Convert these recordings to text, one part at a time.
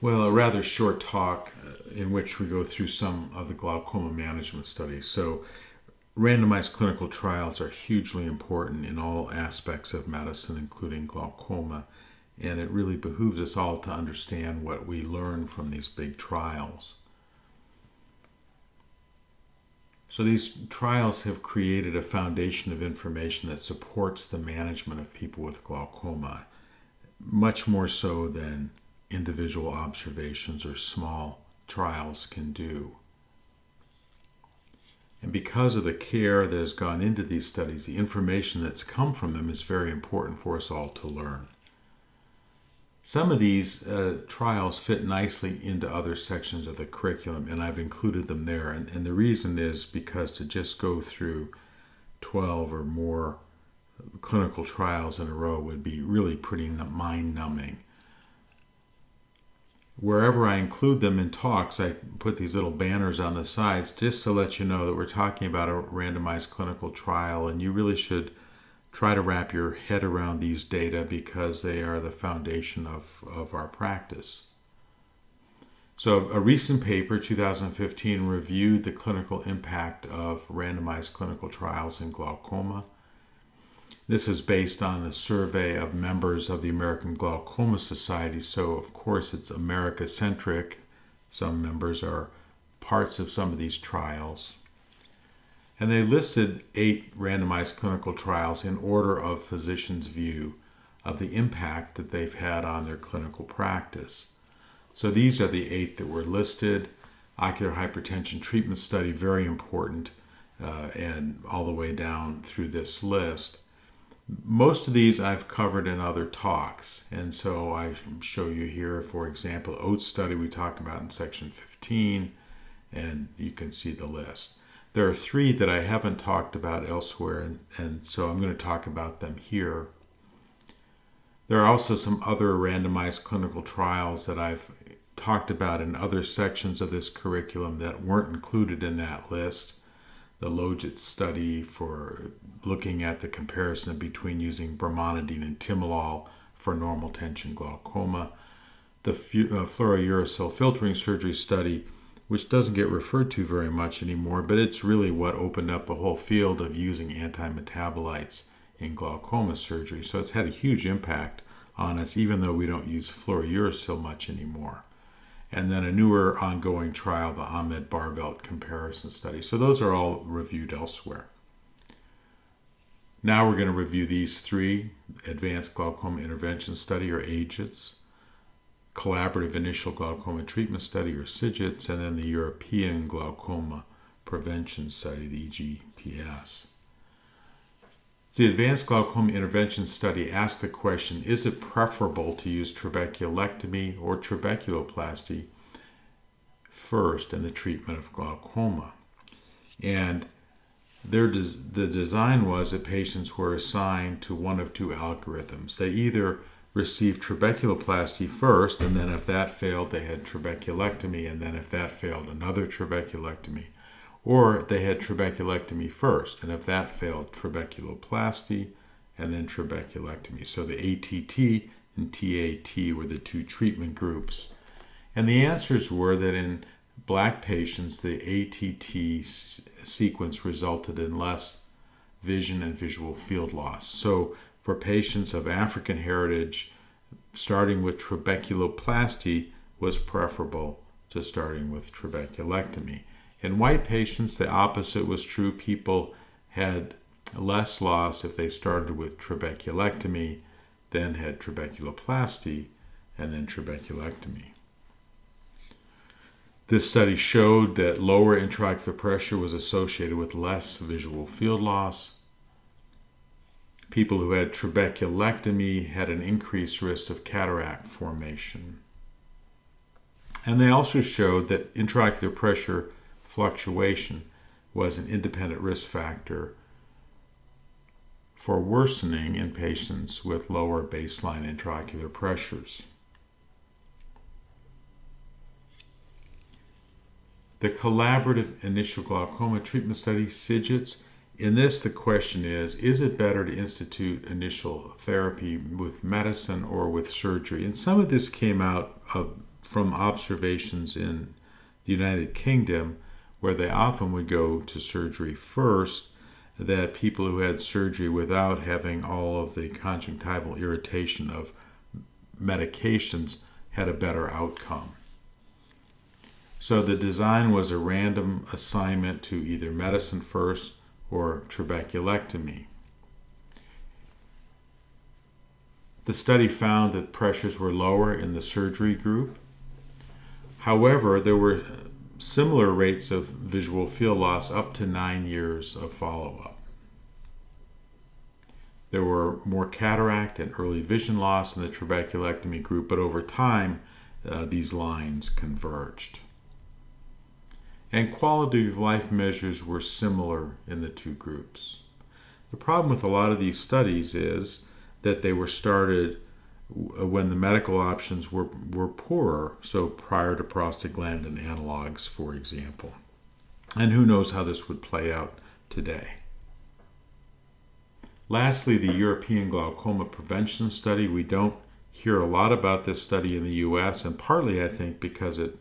Well, a rather short talk in which we go through some of the glaucoma management studies. So, randomized clinical trials are hugely important in all aspects of medicine, including glaucoma, and it really behooves us all to understand what we learn from these big trials. So these trials have created a foundation of information that supports the management of people with glaucoma, much more so than individual observations or small trials can do. And because of the care that has gone into these studies, the information that's come from them is very important for us all to learn. Some of these trials fit nicely into other sections of the curriculum, and I've included them there. And the reason is because to just go through 12 or more clinical trials in a row would be really pretty mind-numbing. Wherever I include them in talks, I put these little banners on the sides just to let you know that we're talking about a randomized clinical trial, and you really should try to wrap your head around these data because they are the foundation of our practice. So a recent paper, 2015, reviewed the clinical impact of randomized clinical trials in glaucoma. This is based on a survey of members of the American Glaucoma Society, so of course it's America-centric. Some members are parts of some of these trials. And they listed 8 randomized clinical trials in order of physicians' view of the impact that they've had on their clinical practice. So these are the 8 that were listed. Ocular hypertension treatment study, very important, and all the way down through this list. Most of these I've covered in other talks, and so I show you here, for example, OATS study we talk about in section 15, and you can see the list. There are 3 that I haven't talked about elsewhere, and so I'm going to talk about them here. There are also some other randomized clinical trials that I've talked about in other sections of this curriculum that weren't included in that list. The AGIS study for looking at the comparison between using brimonidine and timolol for normal tension glaucoma. The fluorouracil filtering surgery study, which doesn't get referred to very much anymore, but it's really what opened up the whole field of using antimetabolites in glaucoma surgery. So it's had a huge impact on us, even though we don't use fluorouracil much anymore. And then a newer ongoing trial, the Ahmed-Barvelt comparison study. So those are all reviewed elsewhere. Now we're going to review these 3, Advanced Glaucoma Intervention Study, or AGIS, Collaborative Initial Glaucoma Treatment Study, or CIGTS, and then the European Glaucoma Prevention Study, the EGPS. The Advanced Glaucoma Intervention Study asked the question, is it preferable to use trabeculectomy or trabeculoplasty first in the treatment of glaucoma? And the design was that patients were assigned to one of 2 algorithms. They either received trabeculoplasty first, and then if that failed, they had trabeculectomy, and then if that failed, another trabeculectomy. Or they had trabeculectomy first, and if that failed, trabeculoplasty, and then trabeculectomy. So the ATT and TAT were the 2 treatment groups. And the answers were that in Black patients, the ATT sequence resulted in less vision and visual field loss. So for patients of African heritage, starting with trabeculoplasty was preferable to starting with trabeculectomy. In white patients, the opposite was true. People had less loss if they started with trabeculectomy, then had trabeculoplasty, and then trabeculectomy. This study showed that lower intraocular pressure was associated with less visual field loss. People who had trabeculectomy had an increased risk of cataract formation. And they also showed that intraocular pressure fluctuation was an independent risk factor for worsening in patients with lower baseline intraocular pressures. The Collaborative Initial Glaucoma Treatment Study, CIGTS, in this the question is it better to institute initial therapy with medicine or with surgery? And some of this came out of from observations in the United Kingdom, where they often would go to surgery first, that people who had surgery without having all of the conjunctival irritation of medications had a better outcome. So the design was a random assignment to either medicine first or trabeculectomy. The study found that pressures were lower in the surgery group. However, there were similar rates of visual field loss up to 9 years of follow-up. There were more cataract and early vision loss in the trabeculectomy group, but over time, these lines converged. And quality of life measures were similar in the two groups. The problem with a lot of these studies is that they were started when the medical options were poorer, so prior to prostaglandin analogs, for example. And who knows how this would play out today. Lastly, the European Glaucoma Prevention Study. We don't hear a lot about this study in the U.S., and partly, I think, because it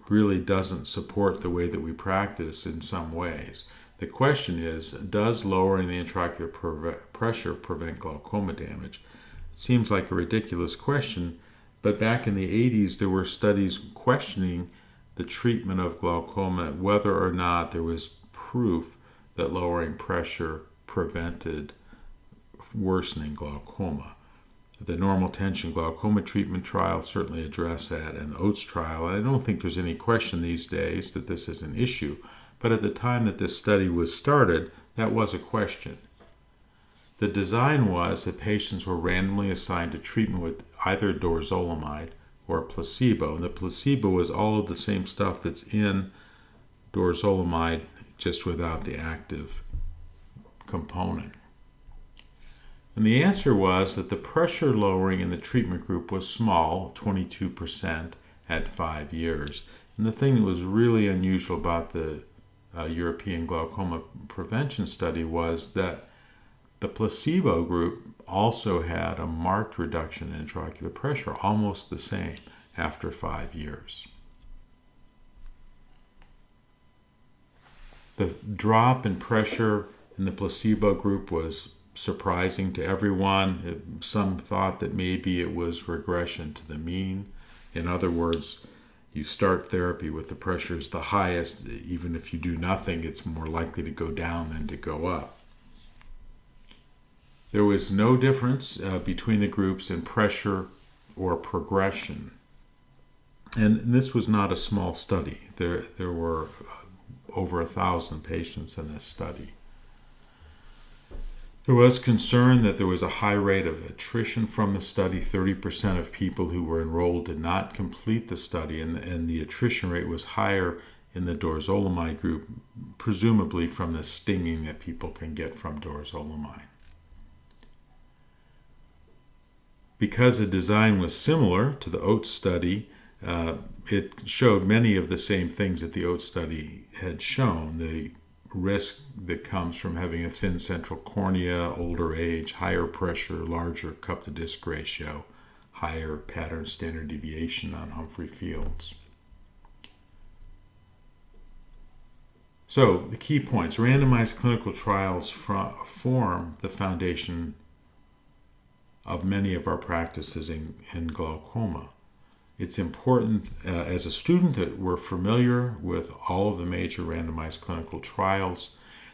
really doesn't support the way that we practice in some ways. The question is, does lowering the intraocular pressure prevent glaucoma damage? It seems like a ridiculous question, but back in the 80s, there were studies questioning the treatment of glaucoma, whether or not there was proof that lowering pressure prevented worsening glaucoma. The normal tension glaucoma treatment trial certainly addressed that, and the OATS trial, and I don't think there's any question these days that this is an issue, but at the time that this study was started, that was a question. The design was that patients were randomly assigned to treatment with either dorzolamide or placebo, and the placebo was all of the same stuff that's in dorzolamide, just without the active component. And the answer was that the pressure lowering in the treatment group was small, 22% at 5 years. And the thing that was really unusual about the European Glaucoma Prevention Study was that the placebo group also had a marked reduction in intraocular pressure, almost the same after 5 years. The drop in pressure in the placebo group was surprising to everyone. Some thought that maybe it was regression to the mean. In other words, you start therapy with the pressures the highest. Even if you do nothing, it's more likely to go down than to go up. There was no difference between the groups in pressure or progression. And this was not a small study. There were over 1,000 patients in this study. There was concern that there was a high rate of attrition from the study. 30% of people who were enrolled did not complete the study, and the attrition rate was higher in the dorzolamide group, presumably from the stinging that people can get from dorzolamide. Because the design was similar to the OATS study, it showed many of the same things that the OATS study had shown. The risk that comes from having a thin central cornea, older age, higher pressure, larger cup-to-disc ratio, higher pattern standard deviation on Humphrey fields. So the key points: randomized clinical trials form the foundation of many of our practices in glaucoma. It's important as a student that we're familiar with all of the major randomized clinical trials.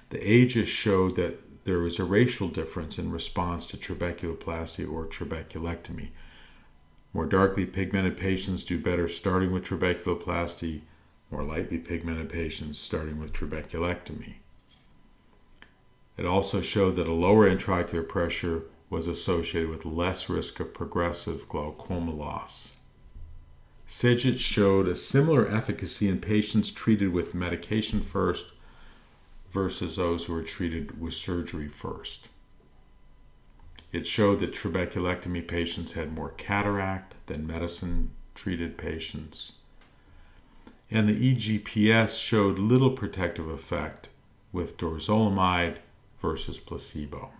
The AGIS showed that there was a racial difference in response to trabeculoplasty or trabeculectomy. More darkly pigmented patients do better starting with trabeculoplasty, more lightly pigmented patients starting with trabeculectomy. It also showed that a lower intraocular pressure was associated with less risk of progressive glaucoma loss. CIGTS showed a similar efficacy in patients treated with medication first versus those who were treated with surgery first. It showed that trabeculectomy patients had more cataract than medicine-treated patients. And the EGPS showed little protective effect with dorzolamide versus placebo.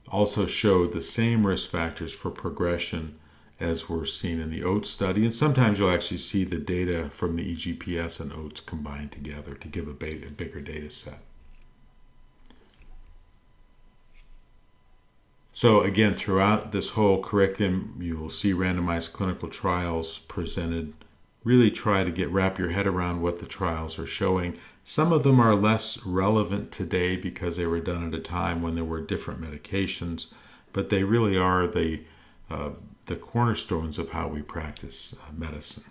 Also showed the same risk factors for progression as we're seeing in the OATS study. And sometimes you'll actually see the data from the EGPS and OATS combined together to give a bigger data set. So again, throughout this whole curriculum, you will see randomized clinical trials presented. Really try to wrap your head around what the trials are showing. Some of them are less relevant today because they were done at a time when there were different medications, but they really are the cornerstones of how we practice medicine.